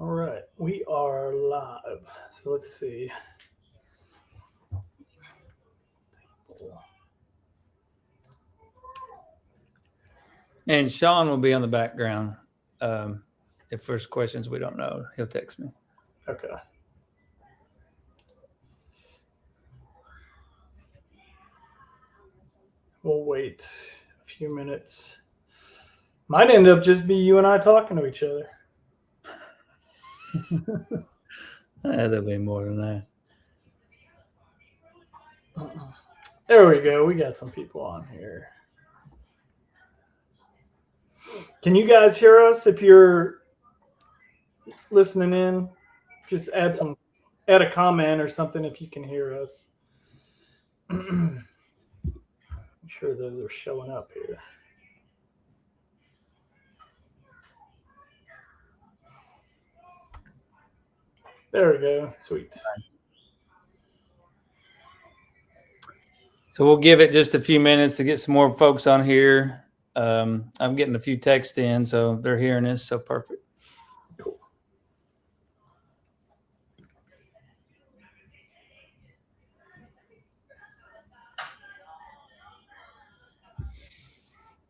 All right, we are live. So let's see. And Sean will be on the background. If there's questions we don't know, he'll text me. Okay. We'll wait a few minutes. Might end up just be you and I talking to each other. There'll be more than that. There we go. We got some people on here. Can you guys hear us if you're listening in? Just add a comment or something if you can hear us. I'm sure those are showing up here. There we go. Sweet. So we'll give it just a few minutes to get some more folks on here. I'm getting a few texts in, so they're hearing this. So perfect. Cool.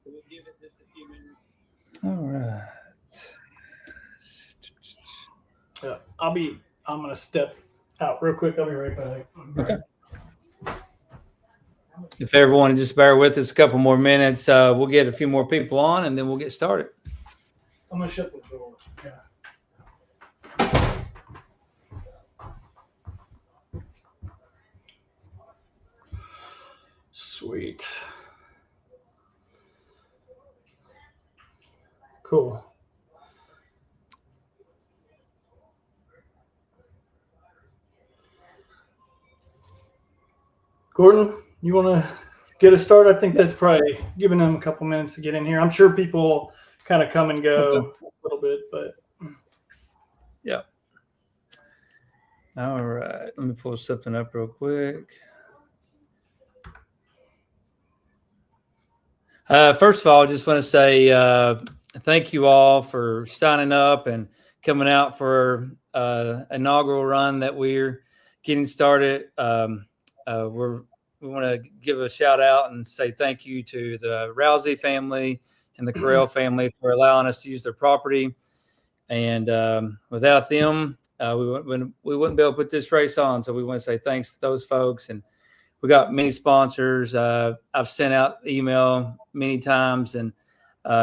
We'll give it just a few minutes. All right. Yeah, I'm gonna step out real quick. I'll be right back. Okay. If everyone just bear with us a couple more minutes, we'll get a few more people on, and then we'll get started. I'm gonna shut the door. Yeah. Sweet. Cool. Gordon, you want to get us started? I think that's probably giving them a couple minutes to get in here. I'm sure people kind of come and go a little bit, but yeah. All right. Let me pull something up real quick. First of all, I just want to say thank you all for signing up and coming out for inaugural run that we're getting started. We want to give a shout out and say thank you to the Rousey family and the Carell family for allowing us to use their property. And without them, we wouldn't be able to put this race on. So we want to say thanks to those folks. And we got many sponsors. I've sent out email many times, and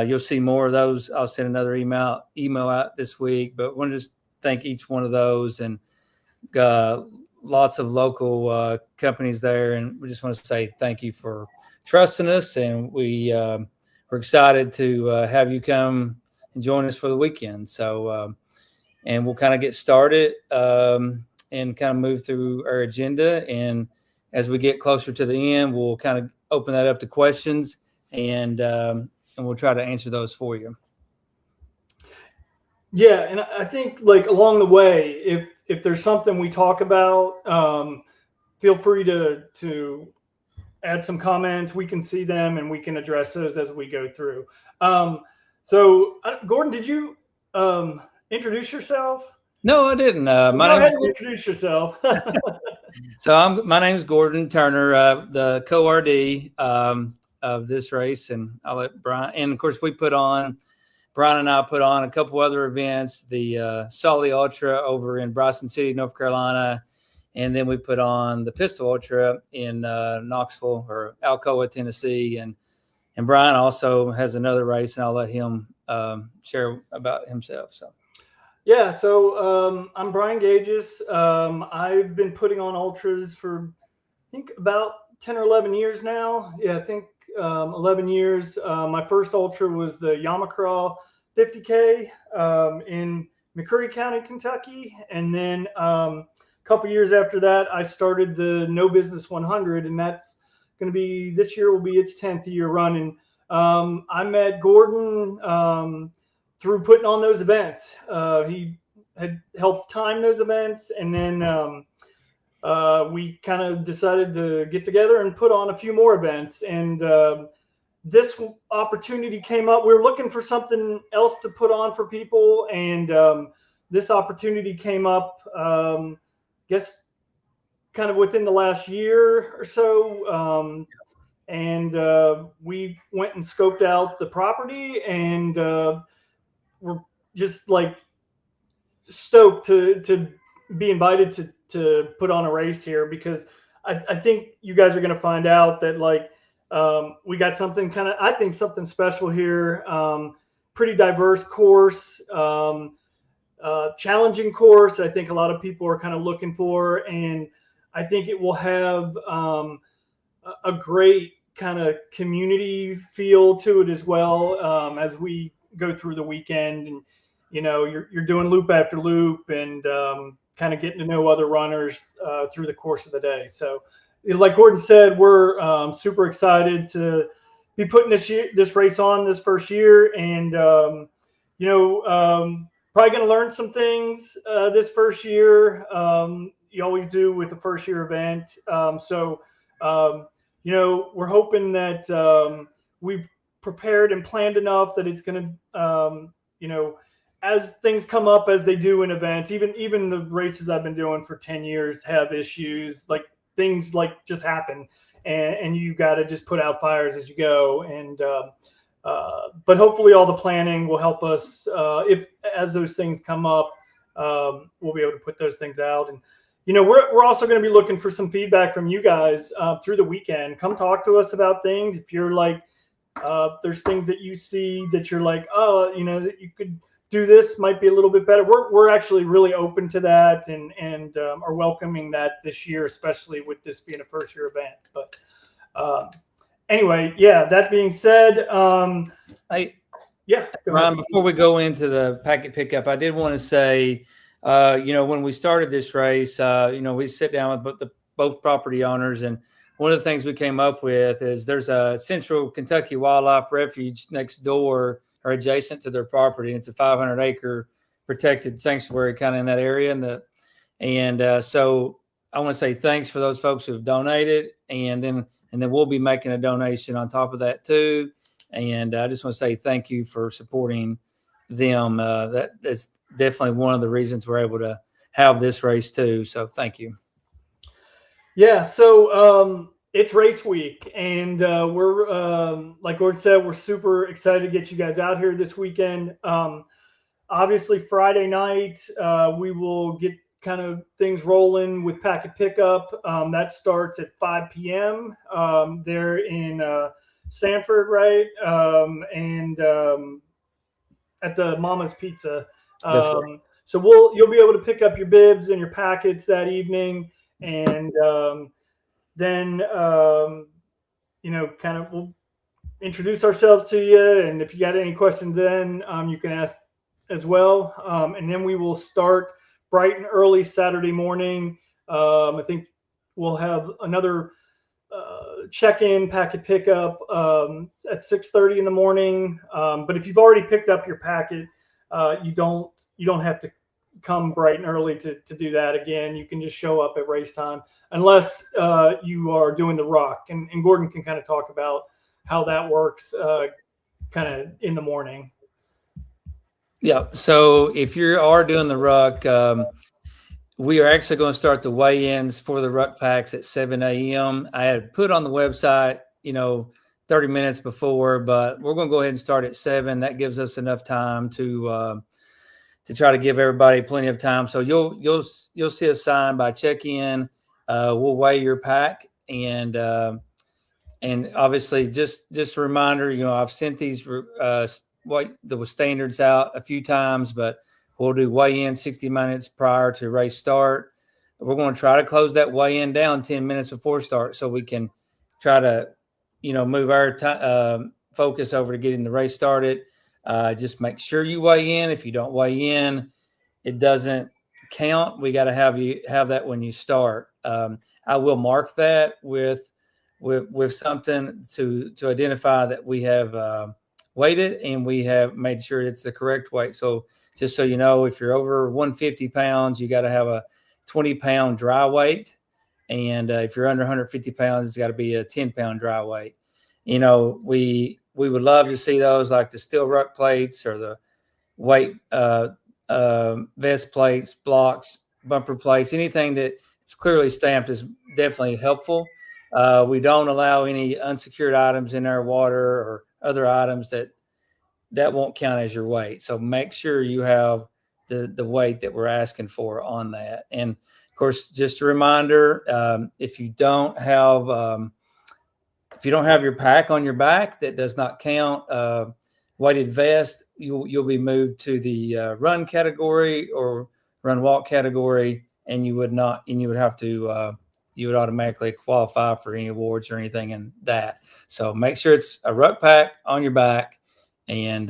you'll see more of those. I'll send another email out this week. But I want to just thank each one of those, and lots of local companies there. And we just want to say thank you for trusting us. And we're excited to have you come and join us for the weekend. So, and we'll kind of get started and kind of move through our agenda. And as we get closer to the end, we'll kind of open that up to questions, and we'll try to answer those for you. Yeah, and I think like along the way, if there's something we talk about, feel free to add some comments. We can see them and we can address those as we go through. So, Gordon, did you introduce yourself? No, I didn't. Go ahead and introduce yourself. So my name is Gordon Turner, the co-RD of this race, and I'll let Brian. And of course, Brian and I put on a couple other events, the Sully Ultra over in Bryson City, North Carolina, and then we put on the Pistol Ultra in Knoxville or Alcoa, Tennessee, and Brian also has another race, and I'll let him share about himself. So. Yeah, so I'm Brian Gages. I've been putting on ultras for, I think, about 10 or 11 years now. Yeah, I think 11 years. My first ultra was the Yamacraw 50K in McCreary County, Kentucky. And then a couple years after that, I started the No Business 100, and that's going to be, this year will be its 10th year running. I met Gordon through putting on those events. He had helped time those events, and then we kind of decided to get together and put on a few more events. And this opportunity came up. We were looking for something else to put on for people, and this opportunity came up, guess kind of within the last year or so. And we went and scoped out the property, and we're just like stoked to be invited to put on a race here, because I think you guys are going to find out that like we got something kind of, I think, something special here. Pretty diverse course, challenging course. I think a lot of people are kind of looking for, and I think it will have a great kind of community feel to it as well, as we go through the weekend. And you're doing loop after loop, and kind of getting to know other runners through the course of the day. So like Gordon said, we're super excited to be putting this race on this first year. And probably going to learn some things this first year. You always do with a first year event. We're hoping that we've prepared and planned enough that it's going to, as things come up, as they do in events, even the races I've been doing for 10 years have issues, like things like just happen, and you got to just put out fires as you go. And but hopefully all the planning will help us, if as those things come up, we'll be able to put those things out. And we're also going to be looking for some feedback from you guys through the weekend. Come talk to us about things. If you're like, there's things that you see that you're like, oh, that you could do this, might be a little bit better. We're actually really open to that, and are welcoming that this year, especially with this being a first year event. But anyway, yeah, that being said, Ryan, before we go into the packet pickup, I did want to say, when we started this race, we sit down with both property owners, and one of the things we came up with is there's a Central Kentucky Wildlife Refuge next door or adjacent to their property, and it's a 500-acre protected sanctuary kind of in that area. So I want to say thanks for those folks who have donated, and then we'll be making a donation on top of that too. And I just want to say thank you for supporting them. That's definitely one of the reasons we're able to have this race too. So thank you. Yeah. So it's race week, and we're like Gordon said, we're super excited to get you guys out here this weekend. Obviously Friday night, we will get kind of things rolling with packet pickup. That starts at 5 p.m. There in Stanford, right? And at the Mama's Pizza. Right. So you'll be able to pick up your bibs and your packets that evening, and then kind of we'll introduce ourselves to you, and if you got any questions, then you can ask as well. And then we will start bright and early Saturday morning. I think we'll have another check-in packet pickup at 6:30 in the morning. But if you've already picked up your packet, you don't have to come bright and early to do that again. You can just show up at race time, unless you are doing the ruck. And Gordon can kind of talk about how that works kind of in the morning. Yeah. So if you are doing the ruck, we are actually going to start the weigh-ins for the ruck packs at 7 a.m. I had put on the website, 30 minutes before, but we're going to go ahead and start at 7. That gives us enough time to try to give everybody plenty of time. So you'll see a sign by check-in. We'll weigh your pack, and obviously just a reminder, I've sent these the standards out a few times, but we'll do weigh-in 60 minutes prior to race start. We're going to try to close that weigh-in down 10 minutes before start, so we can try to, move our focus over to getting the race started. Just make sure you weigh in. If you don't weigh in, it doesn't count. We got to have that when you start. I will mark that with something to identify that we have weighted, and we have made sure it's the correct weight. So just so you know, if you're over 150 pounds, you got to have a 20-pound dry weight. And if you're under 150 pounds, it's got to be a 10-pound dry weight. We would love to see those, like the steel ruck plates or the weight vest plates, blocks, bumper plates, anything that it's clearly stamped is definitely helpful. We don't allow any unsecured items in our water or other items that won't count as your weight. So make sure you have the weight that we're asking for on that. And of course, just a reminder, if you don't have your pack on your back, that does not count. Weighted vest, you'll be moved to the run category or run walk category, and you would have to you would automatically qualify for any awards or anything in that. So make sure it's a ruck pack on your back, and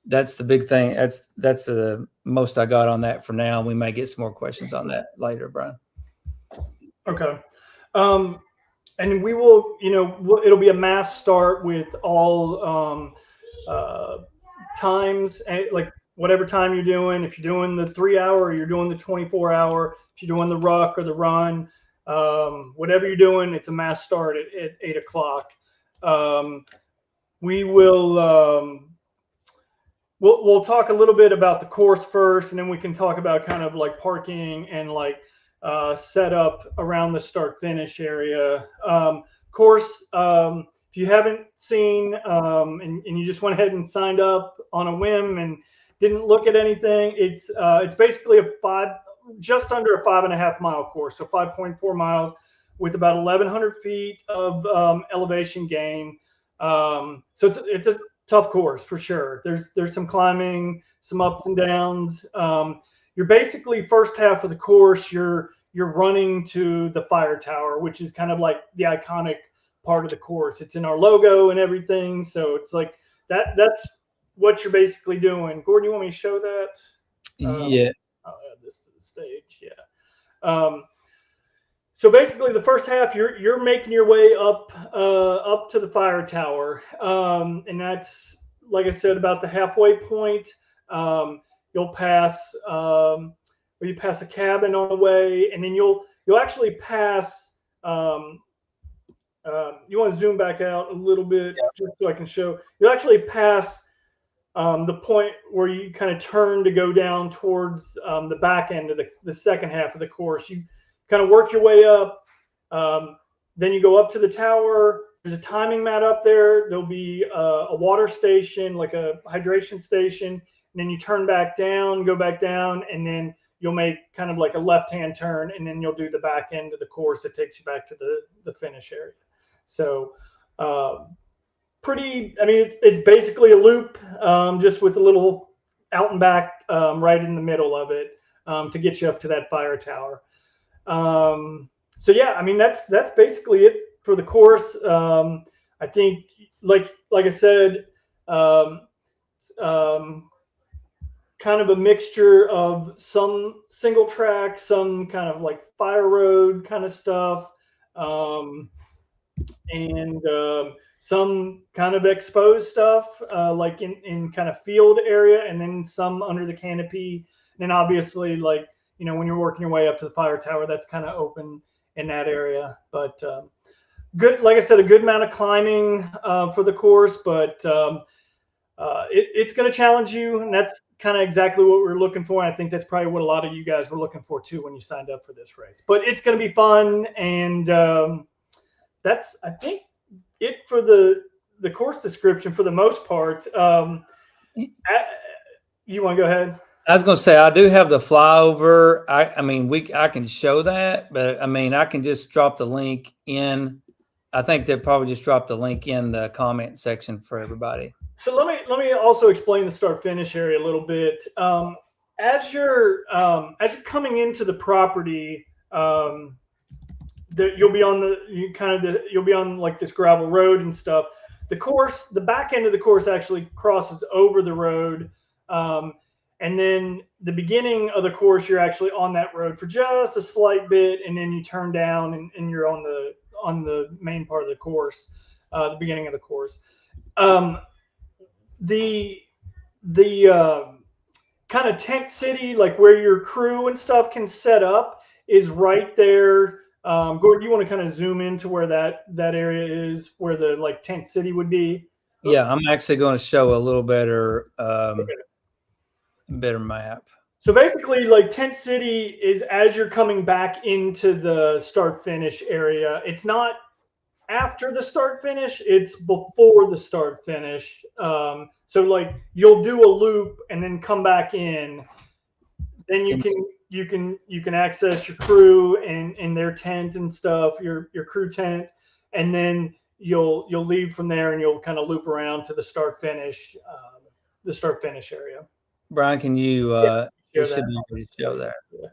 that's the big thing. That's the most I got on that for now. We may get some more questions on that later, Brian. Okay. And we will, it'll be a mass start with all times, like whatever time you're doing. If you're doing the 3 hour or you're doing the 24-hour, if you're doing the ruck or the run, whatever you're doing, it's a mass start at 8 o'clock. We will, we'll talk a little bit about the course first, and then we can talk about kind of like parking and like set up around the start finish area. Course, if you haven't seen and you just went ahead and signed up on a whim and didn't look at anything, it's basically just under a 5.5 mile course, so 5.4 miles with about 1,100 feet of elevation gain. So it's a tough course for sure. There's some climbing, some ups and downs. You're basically first half of the course, you're running to the fire tower, which is kind of like the iconic part of the course. It's in our logo and everything. So it's like that's what you're basically doing. Gordon, you want me to show that? Yeah. I'll add this to the stage. Yeah. So basically the first half, you're making your way up to the fire tower. And that's, like I said, about the halfway point. You'll pass, you pass a cabin on the way, and then you'll actually pass. You want to zoom back out a little bit, just so I can show. You'll actually pass the point where you kind of turn to go down towards the back end of the second half of the course. You kind of work your way up. Then you go up to the tower. There's a timing mat up there. There'll be a water station, like a hydration station. And then you turn back down, go back down, and then you'll make kind of like a left-hand turn, and then you'll do the back end of the course that takes you back to the finish area. So it's basically a loop, just with a little out and back right in the middle of it to get you up to that fire tower. So yeah, I mean, that's basically it for the course. I think, like I said, kind of a mixture of some single track, some kind of like fire road kind of stuff, and some kind of exposed stuff, like in kind of field area, and then some under the canopy. And then obviously, like, when you're working your way up to the fire tower, that's kind of open in that area. But good, like I said, a good amount of climbing for the course, but it's going to challenge you, and that's kind of exactly what we're looking for. And I think that's probably what a lot of you guys were looking for too when you signed up for this race. But it's going to be fun, and that's, I think, it for the course description for the most part. You want to go ahead? I was going to say, I do have the flyover. I can show that, but I can just drop the link in. I think they'll probably just drop the link in the comment section for everybody. So let me also explain the start finish area a little bit. As you're coming into the property, you'll be on like this gravel road and stuff. The back end of the course actually crosses over the road. And then the beginning of the course, you're actually on that road for just a slight bit, and then you turn down and you're on the main part of the course, the beginning of the course. The kind of tent city, like where your crew and stuff can set up, is right there. Gordon, you want to kind of zoom into where that area is, where the like tent city would be? Yeah, I'm actually going to show a little better. Okay. better map. So basically, like Tent City is as you're coming back into the start finish area. It's not after the start finish, it's before the start finish. So like you'll do a loop and then come back in. Then you can access your crew and their tent and stuff, your crew tent, and then you'll leave from there and you'll kind of loop around to the start finish area. Brian, can you Yeah, you share should that. be able to show that. Yeah.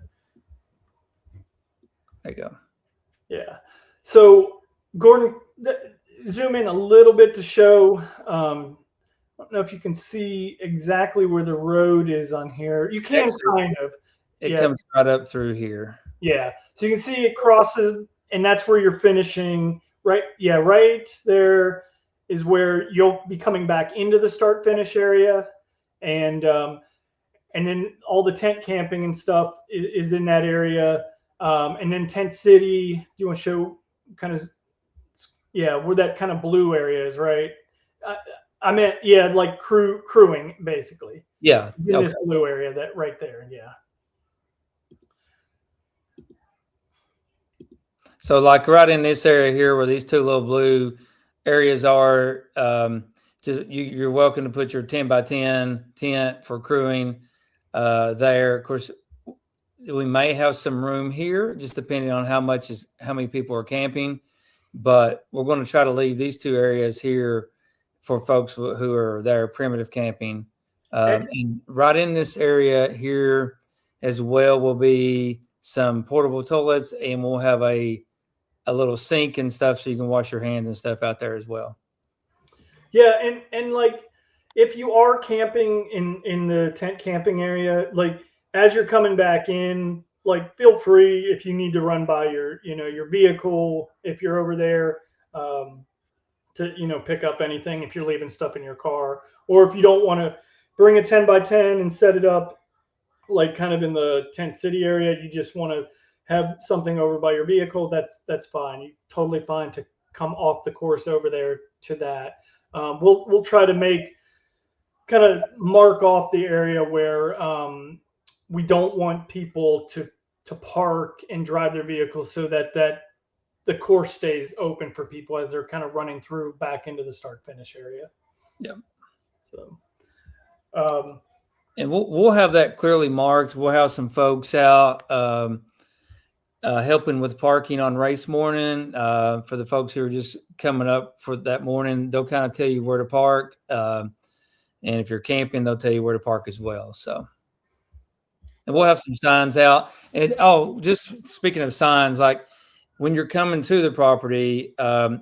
There you go. Yeah. So Gordon, zoom in a little bit to show. I don't know if you can see exactly where the road is on here. You can Actually, kind of. it Yeah. comes right up through here. Yeah. So you can see it crosses, and that's where you're finishing. Right. Yeah. Right there is where you'll be coming back into the start finish area, and then all the tent camping and stuff is in that area. And then Tent City. Do you want to show kind of, yeah, where that kind of blue area is, right? I meant, yeah, like crewing basically. Yeah. In Okay. this blue area, that right there, yeah. So like right in this area here where these two little blue areas are, you're welcome to put your 10 by 10 tent for crewing there. Of course, we may have some room here, just depending on how many people are camping. But we're going to try to leave these two areas here for folks who are there primitive camping. And right in this area here as well will be some portable toilets, and we'll have a little sink and stuff so you can wash your hands and stuff out there as well. Yeah, and like if you are camping in the tent camping area, like as you're coming back in, like feel free if you need to run by your vehicle if you're over there, to pick up anything if you're leaving stuff in your car, or if you don't want to bring a 10 by 10 and set it up like kind of in the Tent City area, you just want to have something over by your vehicle, that's fine. You totally fine to come off the course over there to that. We'll try to make kind of mark off the area where we don't want people to park and drive their vehicles, so that the course stays open for people as they're kind of running through back into the start finish area. Yeah. So. And we'll have that clearly marked. We'll have some folks out helping with parking on race morning. For the folks who are just coming up for that morning, they'll kind of tell you where to park. And if you're camping, they'll tell you where to park as well. So, and we'll have some signs out. And just speaking of signs, like when you're coming to the property,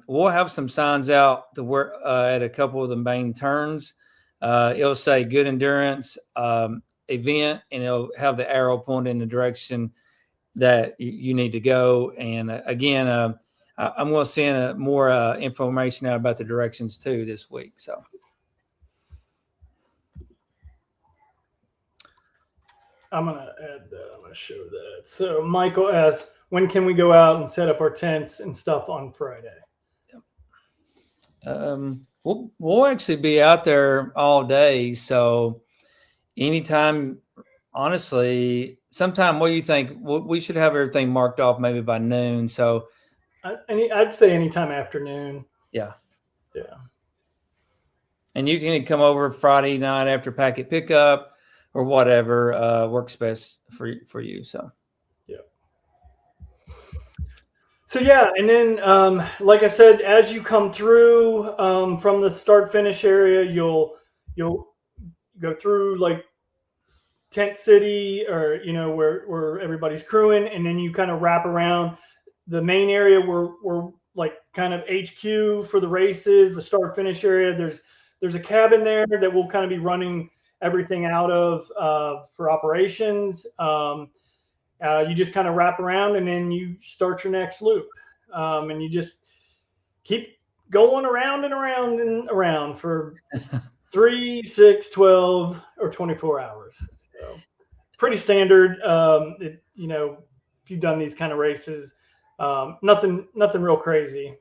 we'll have some signs out to where at a couple of the main turns. It'll say good endurance event, and it'll have the arrow pointing in the direction that you need to go. And again, I'm going to send more information out about the directions too this week. So. I'm going to add that. I'm going to show that. So Michael asks, when can we go out and set up our tents and stuff on Friday? We'll actually be out there all day. So anytime, honestly, sometime, what do you think? We should have everything marked off maybe by noon. So I'd say anytime afternoon. Yeah. Yeah. And you can come over Friday night after packet pickup or whatever works best for you. So. So yeah, and then like I said, as you come through from the start finish area, you'll go through like Tent City, or where everybody's crewing, and then you kind of wrap around the main area where like kind of HQ for the races, the start finish area. There's a cabin there that we'll kind of be running everything out of for operations. You just kind of wrap around, and then you start your next loop, and you just keep going around and around and around for 3, 6, 12, or 24 hours. So pretty standard. If you've done these kind of races, nothing real crazy.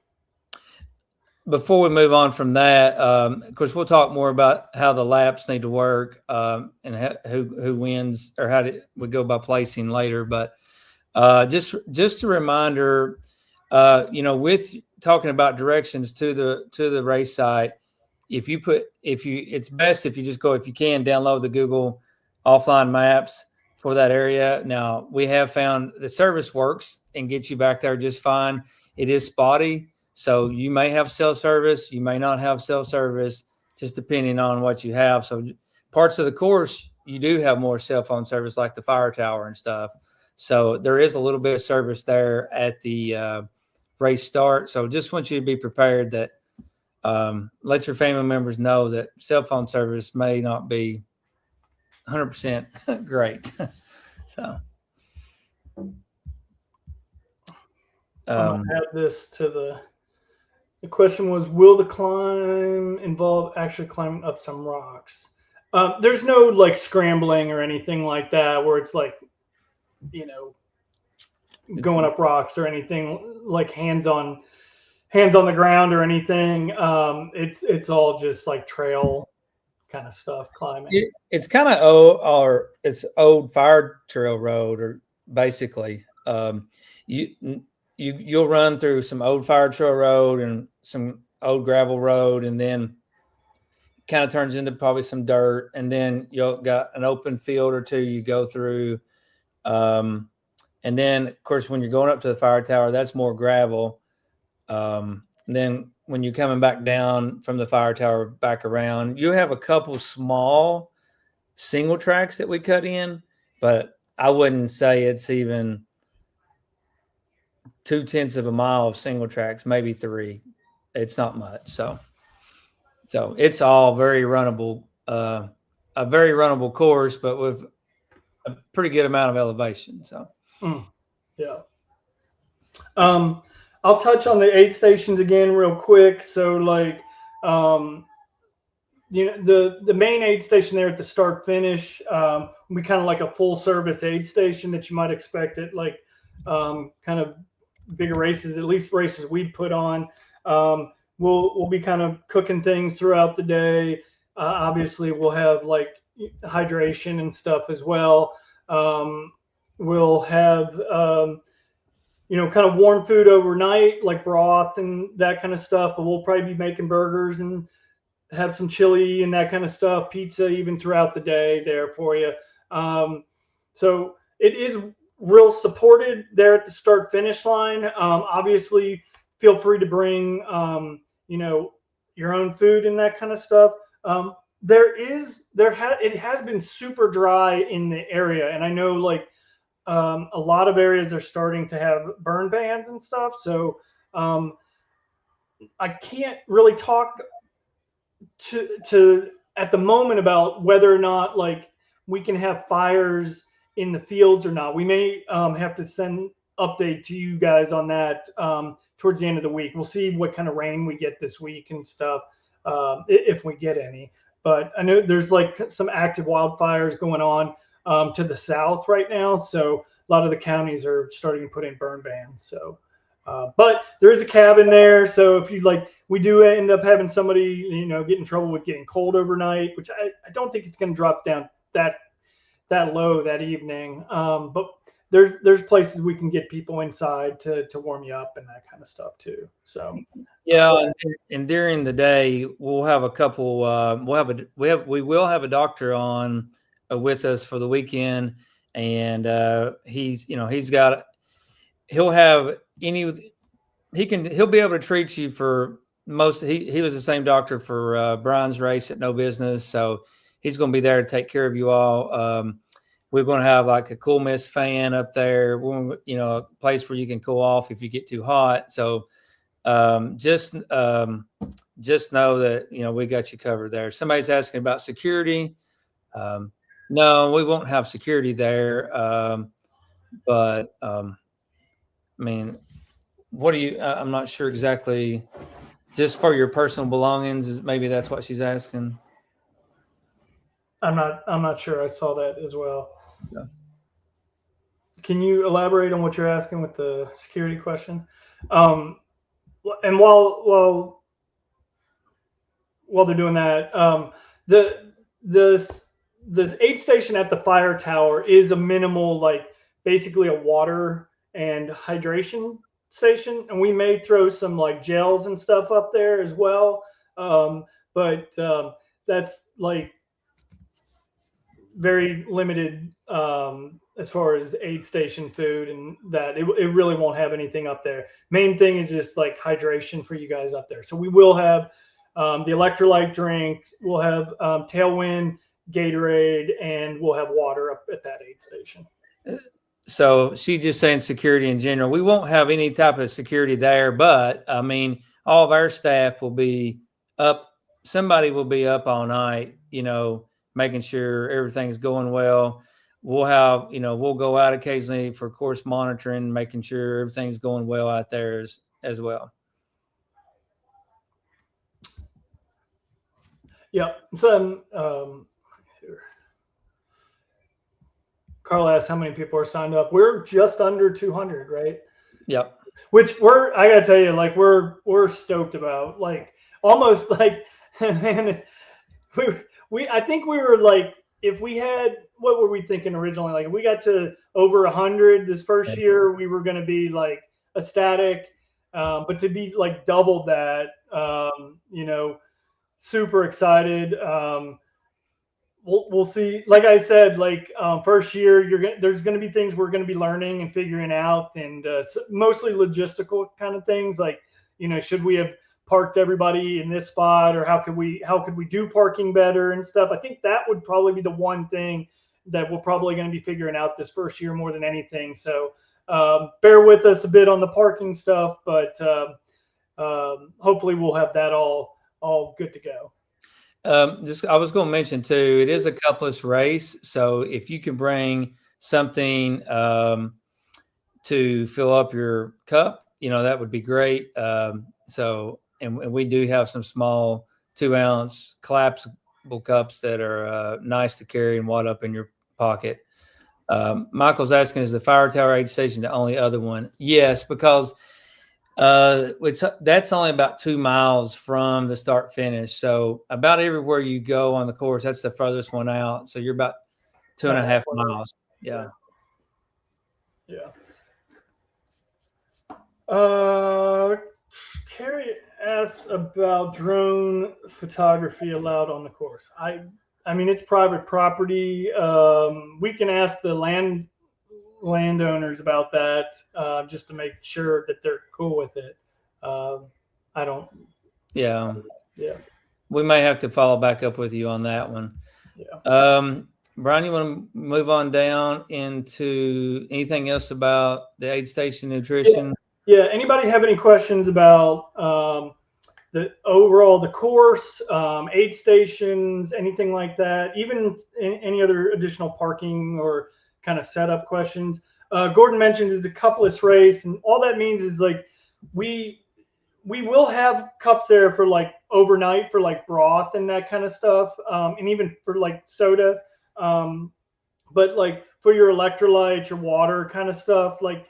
before we move on from that, of course, we'll talk more about how the laps need to work, and who wins, or how we go by placing later. But just a reminder, with talking about directions to the race site, it's best if you just go, if you can, download the Google offline maps for that area. Now, we have found the service works and gets you back there just fine. It is spotty, so you may have cell service, you may not have cell service, just depending on what you have. So parts of the course, you do have more cell phone service, like the fire tower and stuff. So there is a little bit of service there at the race start. So just want you to be prepared that let your family members know that cell phone service may not be 100% great. So I'm gonna add this to the question was, will the climb involve actually climbing up some rocks? There's no like scrambling or anything like that where it's like, going up rocks or anything like hands on the ground or anything. It's all just like trail kind of stuff, climbing. It's kind of old, or it's old fire trail road, or basically you'll run through some old fire trail road and some old gravel road, and then kind of turns into probably some dirt, and then you'll got an open field or two you go through. And then, of course, when you're going up to the fire tower, that's more gravel. And then when you're coming back down from the fire tower back around, you have a couple small single tracks that we cut in, but I wouldn't say it's even 0.2 of a mile of single tracks, maybe 3. It's not much. So it's all very runnable, a very runnable course, but with a pretty good amount of elevation. So. Yeah. I'll touch on the aid stations again real quick. So like, the main aid station there at the start finish, will be kind of like a full service aid station that you might expect at like, kind of bigger races, at least races we'd put on. We'll be kind of cooking things throughout the day. Obviously we'll have like hydration and stuff as well. We'll have, kind of warm food overnight, like broth and that kind of stuff. But we'll probably be making burgers and have some chili and that kind of stuff, pizza even throughout the day there for you. So it is real supported there at the start finish line. Obviously, feel free to bring, your own food and that kind of stuff. It has been super dry in the area, and I know like, a lot of areas are starting to have burn bans and stuff. So I can't really talk to at the moment about whether or not like we can have fires in the fields or not. We may have to send update to you guys on that towards the end of the week. We'll see what kind of rain we get this week and stuff, if we get any. But I know there's like some active wildfires going on to the south right now. So a lot of the counties are starting to put in burn bans. So, but there is a cabin there. So if you like, we do end up having somebody, get in trouble with getting cold overnight, which I don't think it's going to drop down that low that evening. But there's places we can get people inside to warm you up and that kind of stuff too. So yeah, and during the day we'll have a couple. We will have a doctor on with us for the weekend, and he'll be able to treat you for most. He was the same doctor for Brian's race at No Business, so he's going to be there to take care of you all. We're going to have like a cool mist fan up there, a place where you can cool off if you get too hot. So just know that we got you covered there. Somebody's asking about security. No, we won't have security there. But I mean, what do you? I'm not sure exactly. Just for your personal belongings, maybe that's what she's asking. I'm not sure. I saw that as well. Yeah. Can you elaborate on what you're asking with the security question? And while while they're doing that, the the the aid station at the fire tower is a minimal, like basically a water and hydration station, and we may throw some like gels and stuff up there as well. But that's like very limited as far as aid station food, and that it really won't have anything up there. Main thing is just like hydration for you guys up there. So we will have the electrolyte drinks, we'll have Tailwind, Gatorade, and we'll have water up at that aid station. So she's just saying security in general. We won't have any type of security there, but I mean, all of our staff will be up. Somebody will be up all night, making sure everything's going well. We'll have, we'll go out occasionally for course monitoring, making sure everything's going well out there as well. Yep. So, Carl asked how many people are signed up. We're just under 200, right? Yep. Which I gotta tell you, like we're stoked about. Like almost like, man, I think we were like, if we had, what were we thinking originally? Like if we got to over 100 this first year, we were gonna be like ecstatic. But to be like doubled that, super excited. We'll see. Like I said, like first year, there's going to be things we're going to be learning and figuring out, and mostly logistical kind of things. Like, should we have parked everybody in this spot, or how could we do parking better and stuff? I think that would probably be the one thing that we're probably going to be figuring out this first year more than anything. So bear with us a bit on the parking stuff, but hopefully we'll have that all good to go. I was going to mention too, it is a cupless race. So if you can bring something to fill up your cup, that would be great. And we do have some small 2-ounce collapsible cups that are nice to carry and wad up in your pocket. Michael's asking, is the fire tower aid station the only other one? Yes, because that's only about 2 miles from the start finish. So about everywhere you go on the course, that's the furthest one out. So you're about 2.5 miles. Yeah. Carrie asked about drone photography allowed on the course. I mean, it's private property. We can ask the landowners about that, just to make sure that they're cool with it. I don't. Yeah. Yeah. We may have to follow back up with you on that one. Yeah. Brian, you want to move on down into anything else about the aid station nutrition? Yeah. Anybody have any questions about the overall the course, aid stations, anything like that? Even any other additional parking or kind of setup questions. Gordon mentioned it's a cupless race, and all that means is like we will have cups there for like overnight for like broth and that kind of stuff, and even for like soda. But like for your electrolytes, your water kind of stuff, like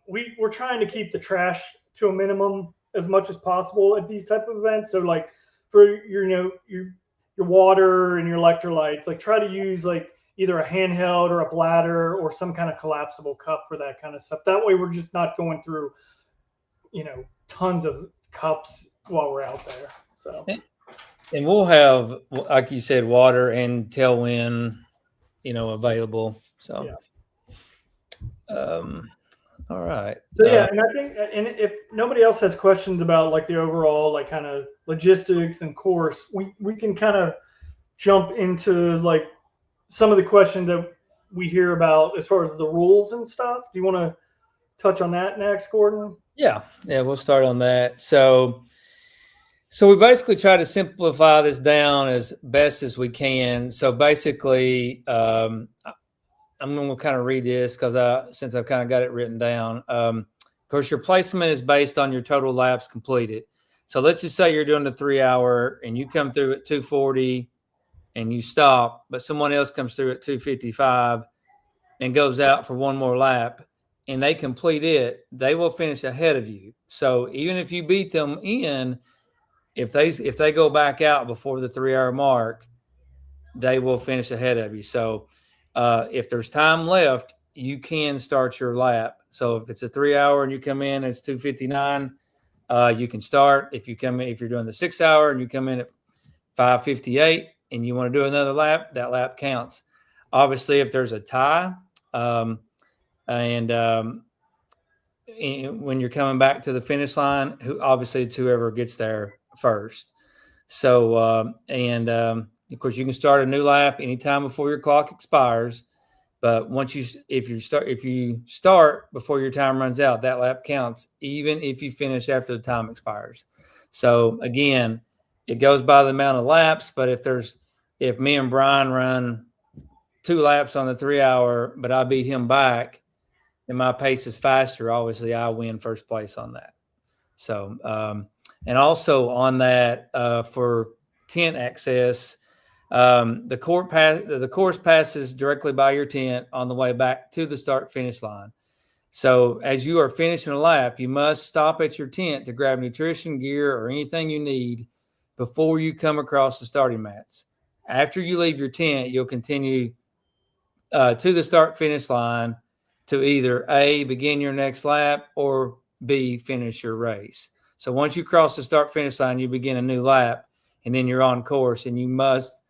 we're trying to keep the trash to a minimum as much as possible at these type of events. So like for your water and your electrolytes, like try to use like either a handheld or a bladder or some kind of collapsible cup for that kind of stuff. That way we're just not going through, tons of cups while we're out there. So, and we'll have, like you said, water and Tailwind, available. So, all right. So yeah, and I think, and if nobody else has questions about like the overall like kind of logistics and course, we can kind of jump into like some of the questions that we hear about as far as the rules and stuff. Do you want to touch on that next, Gordon? Yeah, we'll start on that. So we basically try to simplify this down as best as we can. So basically, I'm going to kind of read this because since I've kind of got it written down. Of course, your placement is based on your total laps completed. So let's just say you're doing the 3 hour and you come through at 2:40 and you stop, but someone else comes through at 2:55 and goes out for one more lap and they complete it, they will finish ahead of you. So even if you beat them in, if they go back out before the 3 hour mark, they will finish ahead of you. So if there's time left, you can start your lap. So if it's a 3 hour and you come in, it's 2:59. You can start. If you're doing the 6 hour and you come in at 5:58 and you want to do another lap, that lap counts. Obviously, if there's a tie, and when you're coming back to the finish line, obviously it's whoever gets there first. So, of course, you can start a new lap anytime before your clock expires. But if you start before your time runs out, that lap counts, even if you finish after the time expires. So again, it goes by the amount of laps. But if me and Brian run 2 laps on the 3 hour, but I beat him back, and my pace is faster, obviously I win first place on that. So, and also on that, for tent access, the course passes directly by your tent on the way back to the start finish line. So as you are finishing a lap, you must stop at your tent to grab nutrition gear or anything you need before you come across the starting mats. After you leave your tent, you'll continue to the start finish line to either A, begin your next lap, or B, finish your race. So once you cross the start finish line, you begin a new lap, and then you're on course, and you must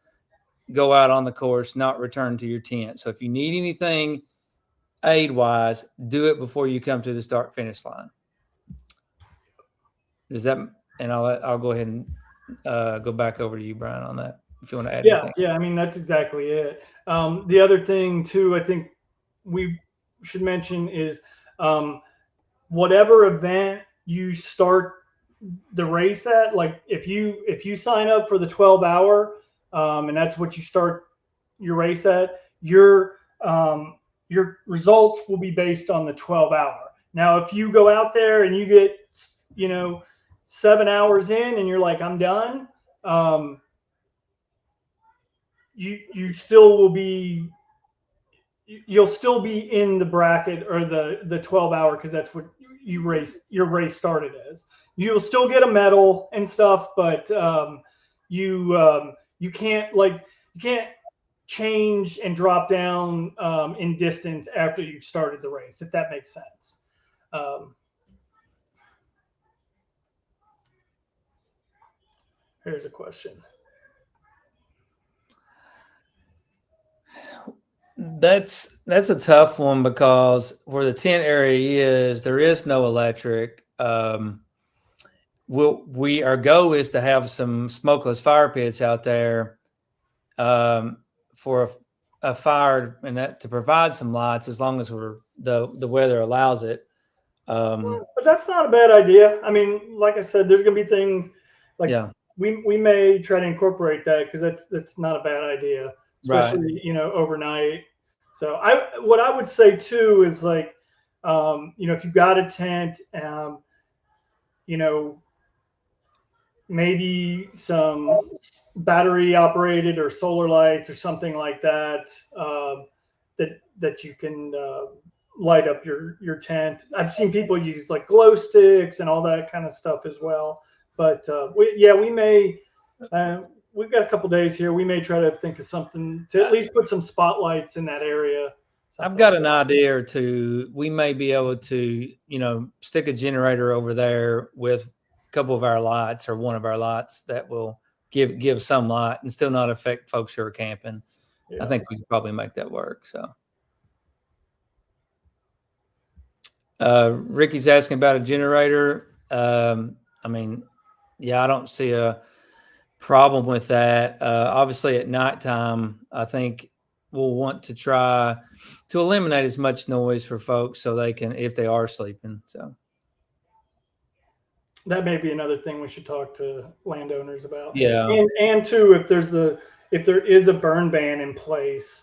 go out on the course, not return to your tent. So if you need anything aid wise, do it before you come to the start finish line. Does that? And I'll go ahead and go back over to you, Brian, on that if you want to add anything. Yeah. I mean, that's exactly it. The other thing too, I think we should mention is whatever event you start the race at, like if you sign up for the 12 hour, and that's what you start your race at, your results will be based on the 12 hour. Now, if you go out there and you get 7 hours in and you're like, I'm done, you still will be, you'll still be in the bracket or the 12 hour, because that's what your race started as. You'll still get a medal and stuff, but you can't change and drop down in distance after you've started the race, if that makes sense. Here's a question. That's a tough one, because where the tent area is, there is no electric. Our goal is to have some smokeless fire pits out there for a fire, and that to provide some lights as long as the weather allows it. But that's not a bad idea. I mean, like I said, there's going to be things like we may try to incorporate that, because that's not a bad idea, especially overnight. So what I would say too is like, if you've got a tent, maybe some battery operated or solar lights or something like that, that you can light up your tent. I've seen people use like glow sticks and all that kind of stuff as well. But we may, we've got a couple days here. We may try to think of something to at least put some spotlights in that area. I've got an idea or two. We may be able to, stick a generator over there with a couple of our lights, or one of our lights, that will give some light and still not affect folks who are camping. Yeah. I think we could probably make that work. So, Ricky's asking about a generator. I mean, I don't see a problem with that. Obviously, at nighttime, I think we'll want to try to eliminate as much noise for folks so they can, if they are sleeping. So that may be another thing we should talk to landowners about. Yeah. And too, if there is a burn ban in place,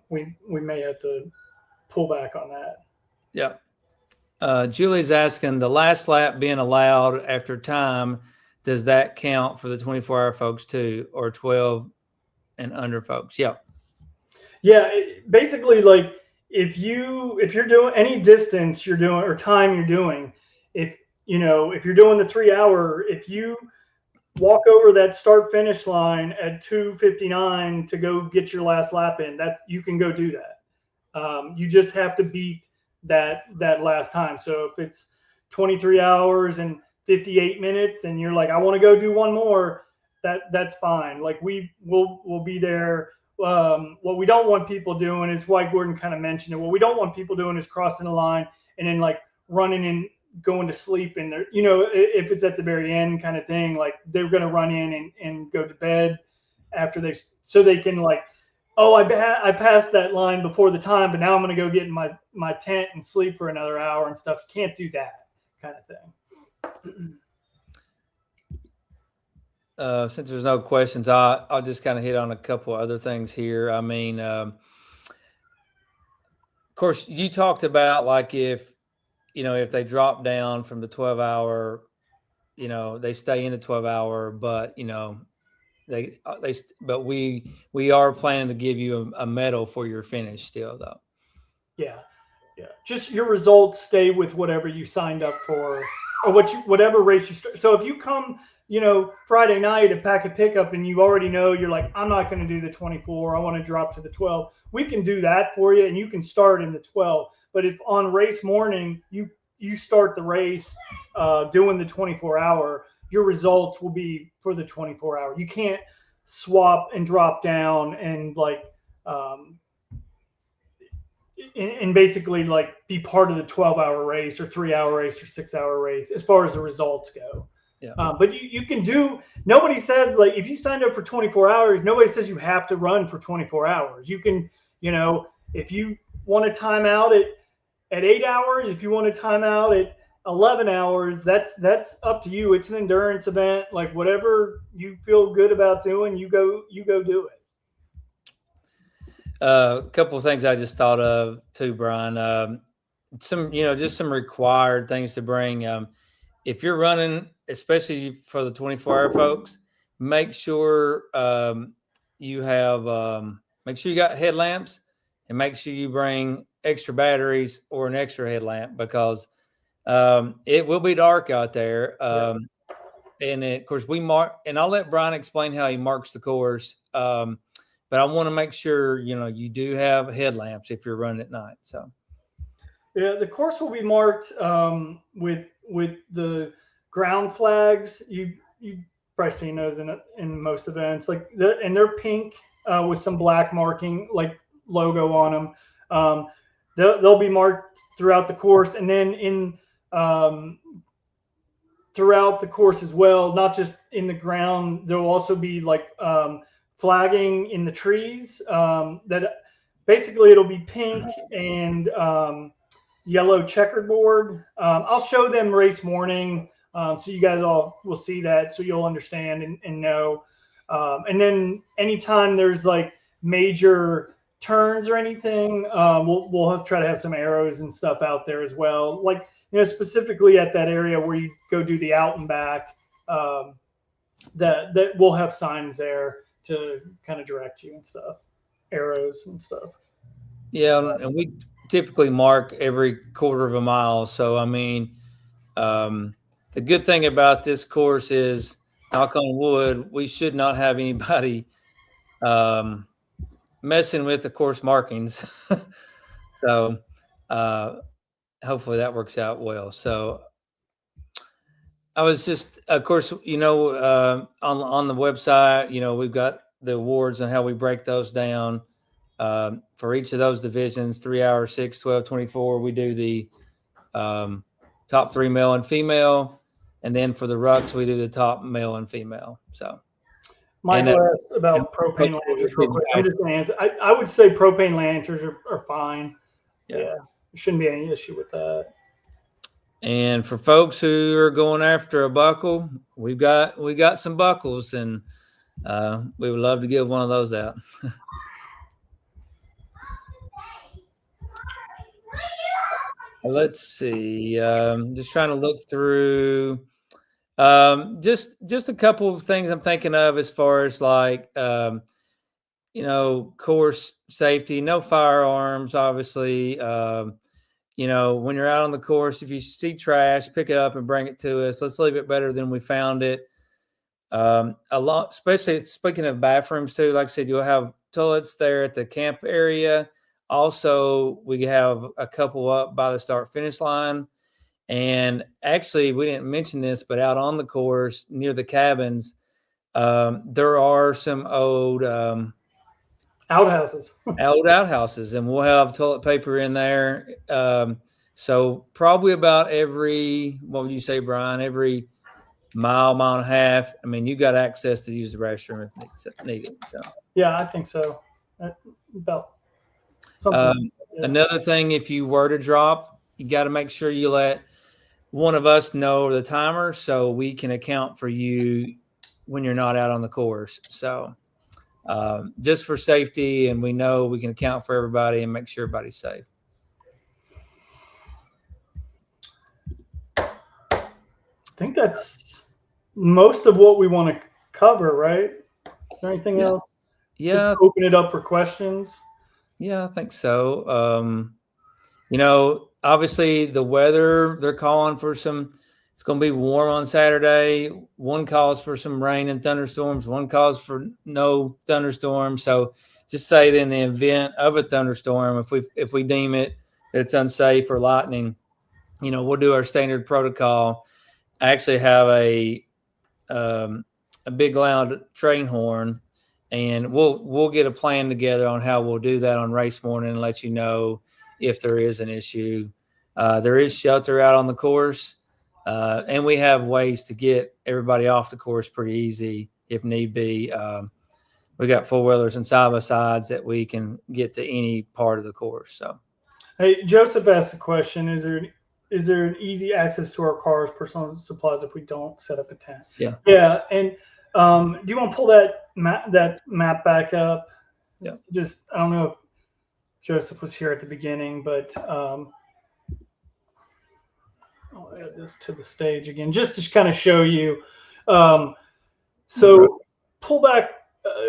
we may have to pull back on that. Yeah. Julie's asking, the last lap being allowed after time, does that count for the 24-hour folks too, or 12 and under folks? Yeah. Yeah. Basically, like if you're doing any distance you're doing or time you're doing, if you're doing the 3 hour, if you walk over that start finish line at 2:59 to go get your last lap in. That you can go do that. You just have to beat that last time. So if it's 23 hours and 58 minutes, and you're like, I want to go do one more, that's fine. Like we'll be there. What we don't want people doing is, White Gordon kind of mentioned it. What we don't want people doing is crossing the line and then like running and going to sleep in there. If it's at the very end kind of thing, like they're going to run in and go to bed after so they can like, oh, I passed that line before the time, but now I'm going to go get in my tent and sleep for another hour and stuff. You can't do that kind of thing. Since there's no questions, I'll just kind of hit on a couple other things here. I mean, of course, you talked about like if they drop down from the 12-hour, they stay in the 12-hour, but but we are planning to give you a medal for your finish still, though. Yeah. Just your results stay with whatever you signed up for, or whatever race you start. So if you come, Friday night at Pack a Pickup and you already know you're like, I'm not going to do the 24, I want to drop to the 12. We can do that for you, and you can start in the 12. But if on race morning you start the race doing the 24-hour, your results will be for the 24-hour. You can't swap and drop down and like and basically like be part of the 12-hour race or 3-hour race or 6-hour race as far as the results go. Yeah. But you can do. Nobody says like if you signed up for 24 hours, nobody says you have to run for 24 hours. You can, if you want to time out at 8 hours, if you want to time out at 11 hours, that's up to you. It's an endurance event. Like whatever you feel good about doing, you go do it. A couple of things I just thought of too, Brian. Just some required things to bring. If you're running, especially for the 24-hour folks, make sure you got headlamps, and make sure you bring extra batteries or an extra headlamp, because it will be dark out there. And of course we mark, and I'll let Brian explain how he marks the course. But I want to make sure, you do have headlamps if you're running at night. So, yeah, the course will be marked with the ground flags. You probably seen those in most events, and they're pink with some black marking, like logo on them. They'll be marked throughout the course, and then throughout the course as well, not just in the ground. There will also be like flagging in the trees that basically it'll be pink and yellow checkerboard. I'll show them race morning, so you guys all will see that, so you'll understand and know. And then anytime there's like major turns or anything, we'll try to have some arrows and stuff out there as well. Like, specifically at that area where you go do the out and back, that we'll have signs there to kind of direct you and stuff, arrows and stuff. Yeah, and we typically mark every quarter of a mile. So, I mean, the good thing about this course is, knock on wood, we should not have anybody messing with the course markings. So, hopefully that works out well. So, I was just, of course, on the website, we've got the awards and how we break those down for each of those divisions: 3 hour, 6, 12, 24. We do the top 3 male and female, and then for the rucks, we do the top male and female. So, Michael asked about propane lanterns real quick. I'm just going to answer. I would say propane lanterns are fine. Yeah, there shouldn't be any issue with that. And for folks who are going after a buckle, we got some buckles, and we would love to give one of those out. Let's see. Just trying to look through. Just a couple of things I'm thinking of as far as like course safety. No firearms, obviously. When you're out on the course, if you see trash, pick it up and bring it to us. Let's leave it better than we found it. A lot, especially speaking of bathrooms too. Like I said, you'll have toilets there at the camp area. Also, we have a couple up by the start finish line. And actually, we didn't mention this, but out on the course near the cabins, there are some Outhouses. old outhouses, and we'll have toilet paper in there. So probably about every, what would you say, Brian? Every mile and a half. I mean, you got access to use the restroom if needed. So Yeah, I think so. About something. Another thing, if you were to drop, you got to make sure you let one of us know the timer so we can account for you when you're not out on the course. So just for safety, and we know we can account for everybody and make sure everybody's safe. I think that's most of what we want to cover, right? Is there anything else? Yeah. Just open it up for questions. Yeah, I think so. Obviously the weather, they're calling for it's going to be warm on Saturday. One calls for some rain and thunderstorms. One calls for no thunderstorms. So just say that in the event of a thunderstorm, if we deem it that it's unsafe or lightning, we'll do our standard protocol. I actually have a big loud train horn, and we'll get a plan together on how we'll do that on race morning and let you know if there is an issue. There is shelter out on the course, and we have ways to get everybody off the course pretty easy if need be. We got four-wheelers and side-by-sides that we can get to any part of the course. So, hey, Joseph asked a question: Is there an easy access to our cars, personal supplies, if we don't set up a tent? Yeah. Yeah, and do you want to pull that map back up? Yeah. Just, I don't know if Joseph was here at the beginning, but I'll add this to the stage again, just to kind of show you. So pull back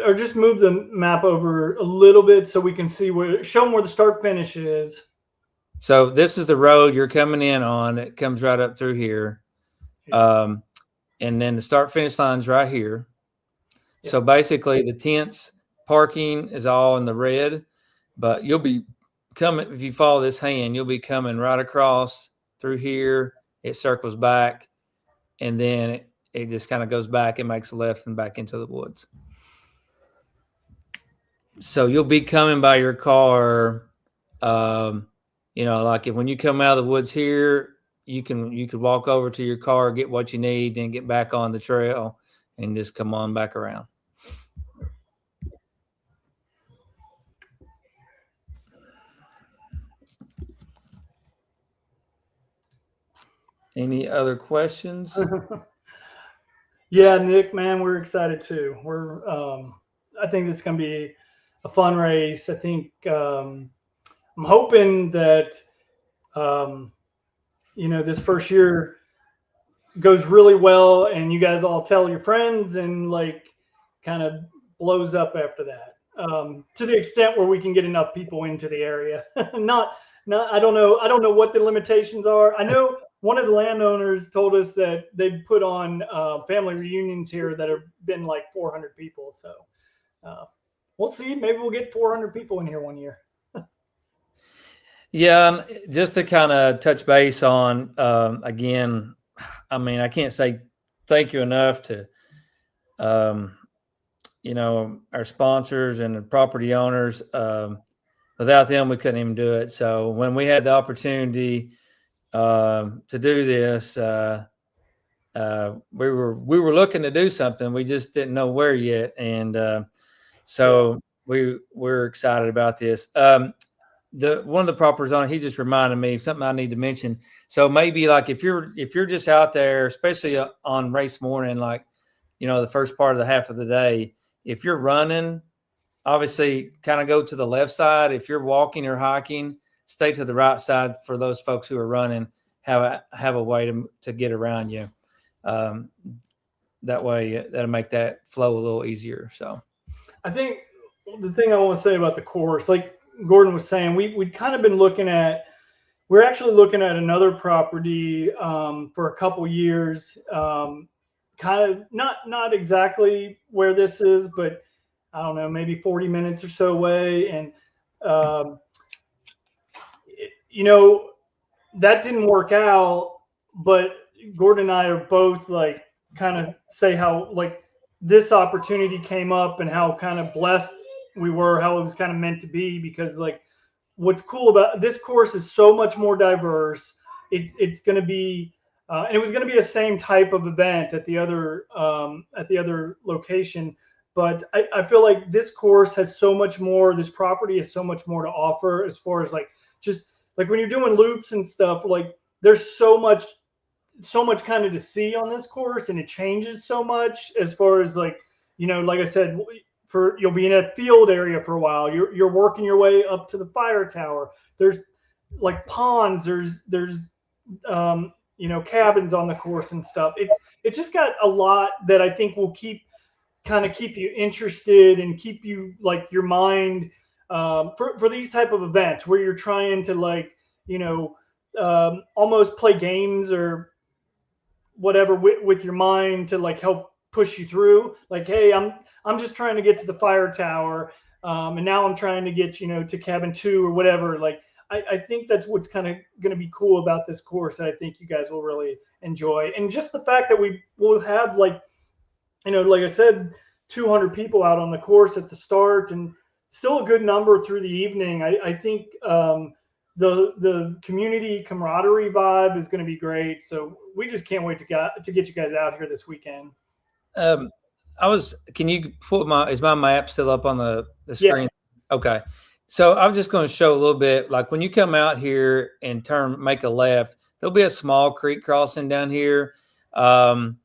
or just move the map over a little bit so we can see show them where the start finish is. So this is the road you're coming in on. It comes right up through here. And then the start finish line's right here. Yeah. So basically the tents parking is all in the red, but you'll be coming, if you follow this hand, you'll be coming right across through here. It circles back, and then it just kind of goes back and makes a left and back into the woods. So you'll be coming by your car, like when you come out of the woods here, you could walk over to your car, get what you need, and get back on the trail and just come on back around. Any other questions? Yeah, Nick, man, we're excited too. I think it's going to be a fun race. I think I'm hoping that this first year goes really well, and you guys all tell your friends, and kind of blows up after that. To the extent where we can get enough people into the area. I don't know what the limitations are. I know one of the landowners told us that they've put on family reunions here that have been like 400 people. So we'll see. Maybe we'll get 400 people in here one year. Yeah, just to kind of touch base on, again, I mean, I can't say thank you enough to, our sponsors and the property owners. Without them, we couldn't even do it. So when we had the opportunity to do this, we were looking to do something. We just didn't know where yet, and so we're excited about this. One of the properties on it, he just reminded me of something I need to mention. So maybe like if you're just out there, especially on race morning, the first part of the half of the day, if you're running, obviously kind of go to the left side. If you're walking or hiking, stay to the right side for those folks who are running, have a way to get around you. That way that'll make that flow a little easier. So I think the thing I want to say about the course, like Gordon was saying, we'd kind of been we're actually looking at another property for a couple years kind of not exactly where this is, but I don't know, maybe 40 minutes or so away. And um, you know, that didn't work out, but Gordon and I are both like kind of say how like this opportunity came up and how kind of blessed we were, how it was kind of meant to be, because like what's cool about this course is so much more diverse. It's going to be and it was going to be the same type of event at the other location, but I feel like this course has so much more. This property has so much more to offer as far as like just like when you're doing loops and stuff. Like there's so much kind of to see on this course, and it changes so much as far as like like I said, for you'll be in a field area for a while. You're working your way up to the fire tower. There's like ponds. There's cabins on the course and stuff. It's just got a lot that I think will keep you interested and keep you like your mind for these type of events where you're trying to like almost play games or whatever with your mind to like help push you through. Like, hey, I'm just trying to get to the fire tower, and now I'm trying to get to cabin 2 or whatever. Like, I think that's what's kind of going to be cool about this course. I think you guys will really enjoy, and just the fact that we will have like like I said, 200 people out on the course at the start, and still a good number through the evening. I think the community camaraderie vibe is going to be great. So we just can't wait to get you guys out here this weekend. Can you put is my map still up on the screen? Yeah. Okay. So I'm just going to show a little bit, like when you come out here and make a left, there'll be a small creek crossing down here. Obviously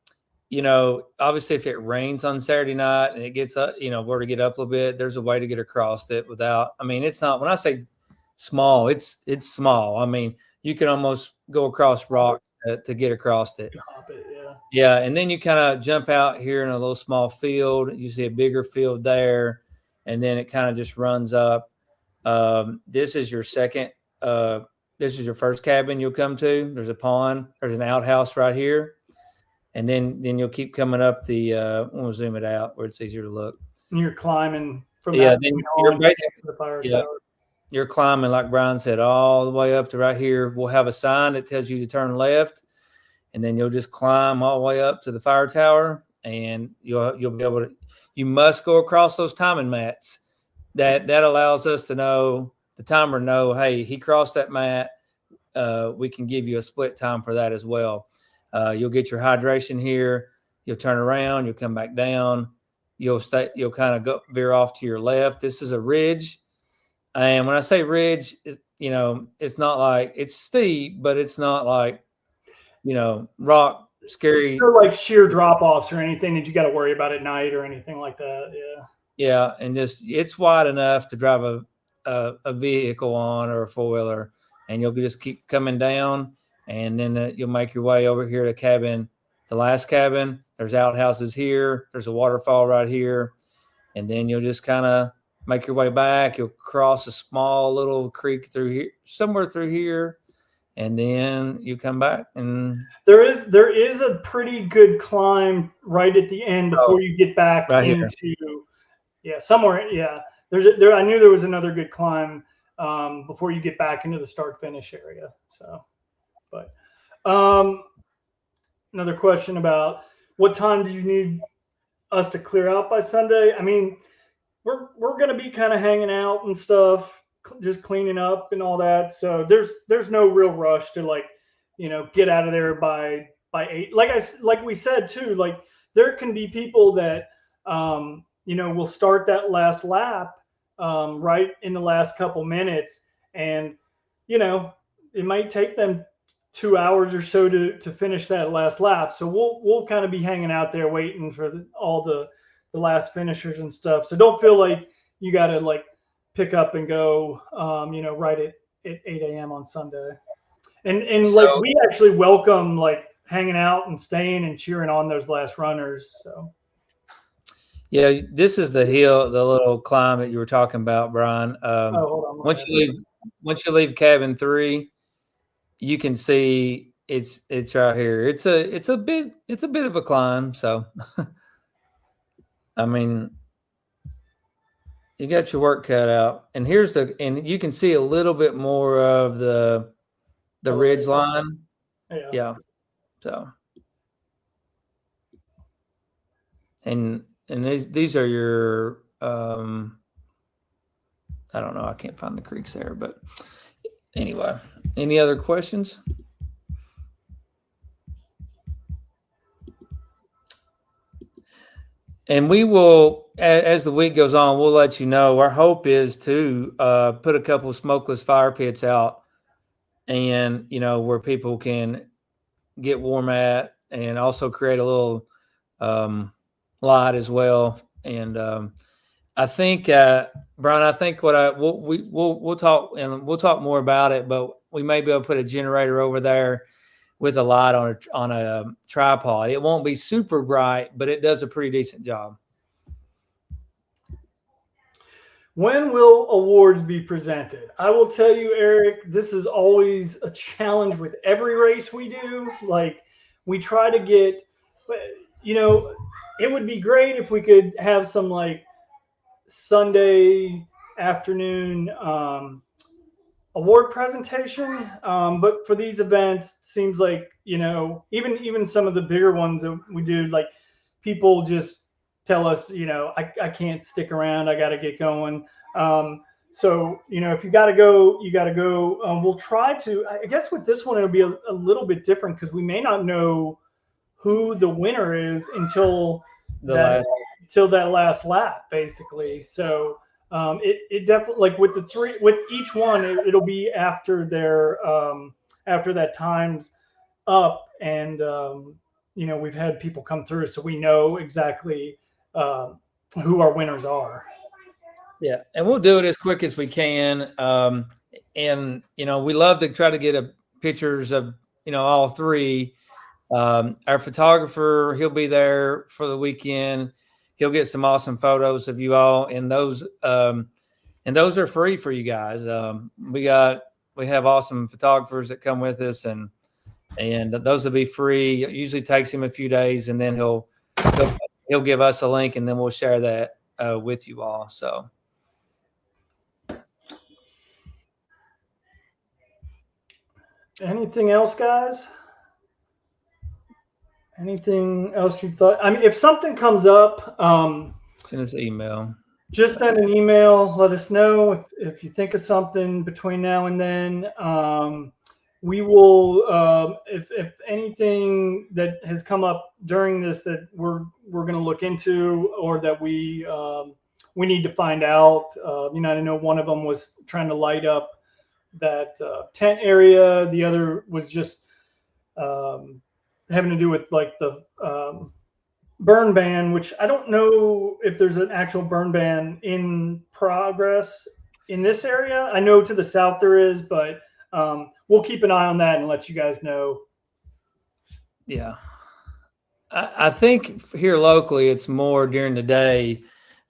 if it rains on Saturday night and it gets up, where to get up a little bit, there's a way to get across it without, it's not, when I say small, it's small. I mean, you can almost go across rock to get across it. Yeah. And then you kind of jump out here in a little small field. You see a bigger field there. And then it kind of just runs up. This is your this is your first cabin you'll come to. There's a pond. There's an outhouse right here. And then you'll keep coming up we'll zoom it out where it's easier to look. And you're climbing from then you're basically the fire tower. You're climbing, like Brian said, all the way up to right here. We'll have a sign that tells you to turn left, and then you'll just climb all the way up to the fire tower, and you'll be able to. You must go across those timing mats. That allows us to know, the timer know, hey, he crossed that mat. We can give you a split time for that as well. You'll get your hydration here. You'll turn around. You'll come back down. You'll kind of veer off to your left. This is a ridge. And when I say ridge, it's not like it's steep, but it's not like, rock scary. It's not like sheer drop offs or anything that you got to worry about at night or anything like that. Yeah. Yeah. And just, it's wide enough to drive a vehicle on or a 4-wheeler, and you'll just keep coming down, and then you'll make your way over here to the last cabin. There's outhouses here. There's a waterfall right here. And then you'll just kind of make your way back. You'll cross a small little creek through here, somewhere through here, and then you come back. And there is a pretty good climb right at the end before you get back right into somewhere. Yeah, I knew there was another good climb before you get back into the start finish area. So, but another question about what time do you need us to clear out by Sunday? We're going to be kind of hanging out and stuff, just cleaning up and all that. So there's no real rush to get out of there by 8. Like we said too, like there can be people that will start that last lap right in the last couple minutes, and it might take them 2 hours or so to finish that last lap. So we'll kind of be hanging out there waiting for all the last finishers and stuff. So don't feel like you got to pick up and go, right at 8 a.m. on Sunday. And so, we actually welcome hanging out and staying and cheering on those last runners. So. Yeah, this is the hill, the little climb that you were talking about, Brian. Hold on. Once you leave cabin 3, you can see It's right here. It's a bit of a climb. So, I mean, you got your work cut out. And and you can see a little bit more of the ridge line. Yeah. Yeah. So, and these are your I don't know. I can't find the creeks there, but anyway, any other questions? And we will, as the week goes on, we'll let you know. Our hope is to put a couple of smokeless fire pits out, and where people can get warm at, and also create a little light as well. And I think, Brian, I think we'll talk, and we'll talk more about it, but we may be able to put a generator over there with a light on a tripod. It won't be super bright, but it does a pretty decent job. When will awards be presented? I will tell you, Eric, this is always a challenge with every race we do. Like, we try to get, it would be great if we could have some like Sunday afternoon award presentation. But for these events, seems like even some of the bigger ones that we do, like people just tell us, I can't stick around. I got to get going. So if you got to go, you got to go. We'll try to. I guess with this one, it'll be a little bit different because we may not know who the winner is until that last lap, basically. So it definitely, like with the three, with each one, it'll be after after that time's up, and we've had people come through, so we know exactly who our winners are. Yeah, and we'll do it as quick as we can. And we love to try to get pictures of all three. Our photographer, he'll be there for the weekend. He'll get some awesome photos of you all, and those are free for you guys. We have awesome photographers that come with us, and those will be free. It usually takes him a few days, and then he'll give us a link, and then we'll share that with you all. So. Anything else, guys? Anything else you thought? I mean, if something comes up, send us an email. Just send an email. Let us know if you think of something between now and then. We will, if anything that has come up during this that we're going to look into, or that we need to find out. I know one of them was trying to light up that tent area. The other was just having to do with like the burn ban, which I don't know if there's an actual burn ban in progress in this area. I know to the south there is, but we'll keep an eye on that and let you guys know. Yeah. I think here locally it's more during the day.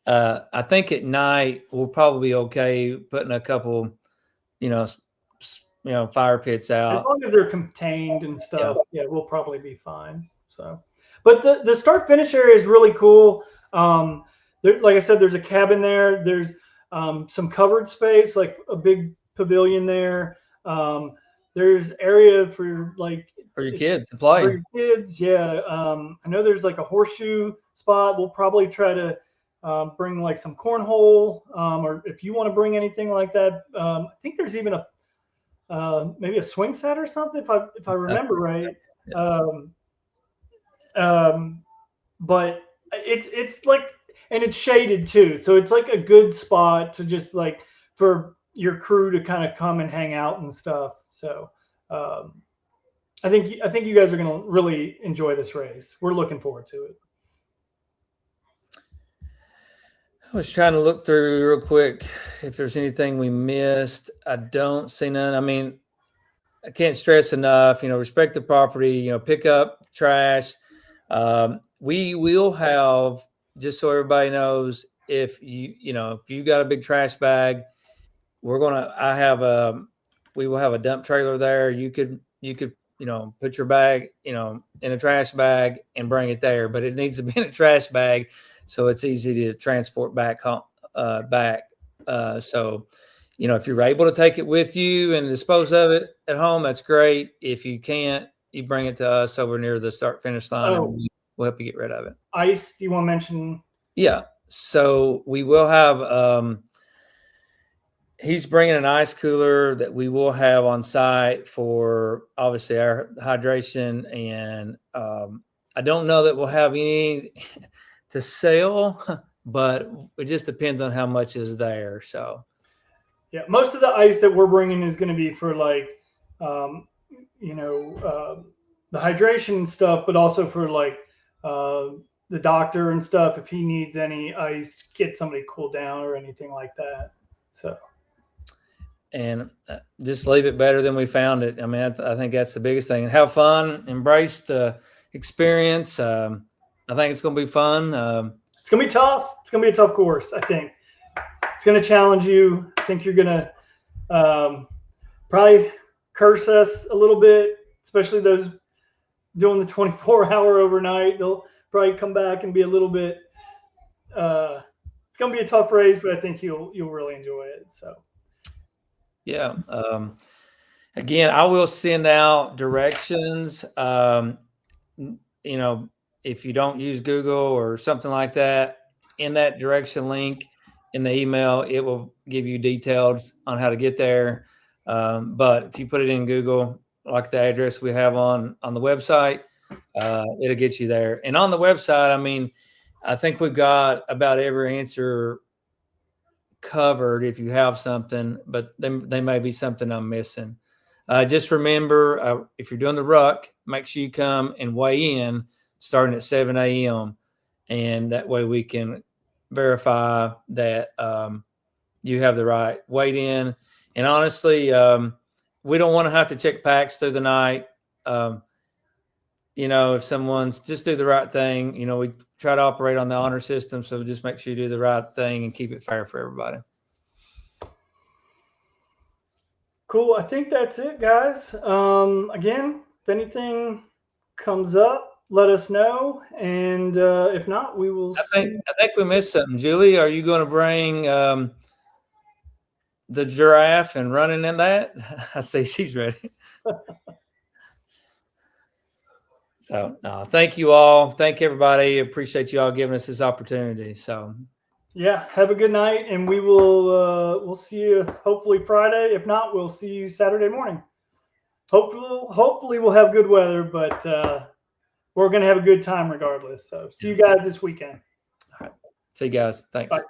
I think at night we'll probably be okay putting a couple, fire pits out. As long as they're contained and stuff, yeah, we'll probably be fine. So, but the start finish area is really cool. Like I said, there's a cabin there. There's some covered space, like a big pavilion there. There's area for your kids to play. For your kids, yeah. I know there's like a horseshoe spot. We'll probably try to bring like some cornhole, or if you want to bring anything like that. I think there's even maybe a swing set or something, if I remember right. But it's like, and it's shaded too, so it's like a good spot to just like for your crew to kind of come and hang out and stuff. So I think you guys are going to really enjoy this race. We're looking forward to it. I was trying to look through real quick if there's anything we missed. I don't see none. I mean, I can't stress enough, respect the property, pick up trash. We will have, just so everybody knows, if you got a big trash bag, we will have a dump trailer there. You could put your bag, in a trash bag and bring it there, but it needs to be in a trash bag so it's easy to transport back home. So, if you're able to take it with you and dispose of it at home, that's great. If you can't, you bring it to us over near the start finish line, and we'll help you get rid of it. Ice? Do you want to mention? Yeah. So we will have. He's bringing an ice cooler that we will have on site for obviously our hydration, and I don't know that we'll have any to sell, but it just depends on how much is there. So, yeah, most of the ice that we're bringing is going to be for like, the hydration and stuff, but also for like the doctor and stuff if he needs any ice to get somebody cooled down or anything like that. So. And just leave it better than we found it. I mean, I think that's the biggest thing. And have fun, embrace the experience. I think it's going to be fun. It's going to be tough. It's going to be a tough course, I think. It's going to challenge you. I think you're going to probably curse us a little bit, especially those doing the 24-hour overnight. They'll probably come back and be a little bit it's going to be a tough race, but I think you'll really enjoy it. So. Yeah. Again, I will send out directions. If you don't use Google or something like that, in that direction link in the email, it will give you details on how to get there. But if you put it in Google, like the address we have on the website, it'll get you there. And on the website, I mean, I think we've got about every answer covered if you have something, but they may be something I'm missing. Just remember, if you're doing the ruck, make sure you come and weigh in starting at 7 a.m. And that way we can verify that you have the right weight in. And honestly, we don't want to have to check packs through the night. If someone's just do the right thing, we try to operate on the honor system. So just make sure you do the right thing and keep it fair for everybody. Cool. I think that's it, guys. Again, if anything comes up, let us know. And if not, we will I think we missed something. Julie, are you going to bring the giraffe and running in that? I see she's ready. So, thank you all. Thank everybody. Appreciate you all giving us this opportunity. So, yeah, have a good night, and we will we'll see you hopefully Friday. If not, we'll see you Saturday morning. Hopefully we'll have good weather, but we're going to have a good time regardless. So, see you guys this weekend. All right. See you guys. Thanks. Bye.